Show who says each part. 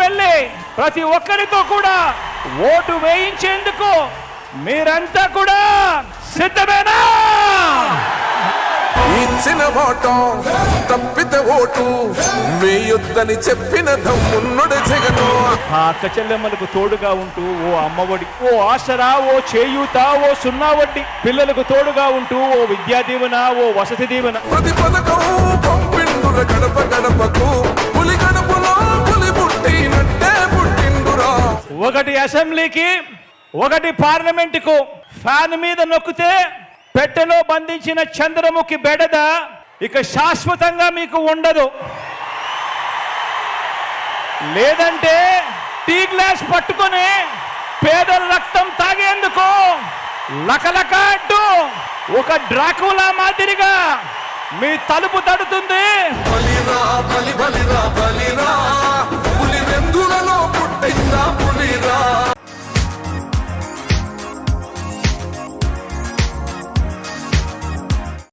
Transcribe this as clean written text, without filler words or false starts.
Speaker 1: వెళ్ళి ప్రతి ఒక్కరితో కూడా ఓటు వేయించేందుకు మీరంతా కూడా సిద్ధమేనా?
Speaker 2: ఇచ్చిన మాట తప్పితే ఓటు వేయొద్దని చెప్పిన దమ్మున్నడు జగను.
Speaker 1: ఆ అక్క చెల్లెమ్మలకు తోడుగా ఉంటూ ఓ అమ్మఒడి, ఓ ఆసరా, ఓ చేయూత, ఓ సున్నా వడ్డీ, పిల్లలకు తోడుగా ఉంటూ ఓ విద్యా దీవెన, ఓ వసతి దీవెన,
Speaker 2: ప్రతి పథకం పంపిండుర గడప గడపకు, పులి గడపలో పులి పుట్టినట్టే పుట్టిండురా.
Speaker 1: ఒకటి అసెంబ్లీకి, ఒకటి పార్లమెంటుకు ఫ్యాన్ మీద నొక్కితే పెట్టెలో బంధించిన చంద్రముఖి బెడద ఇక శాశ్వతంగా మీకు ఉండదు. లేదంటే టీ గ్లాస్ పట్టుకొని పేదల రక్తం తాగేందుకు లకలకాడ్డు ఒక డ్రాకులా మాదిరిగా మీ తలుపు తడుతుంది.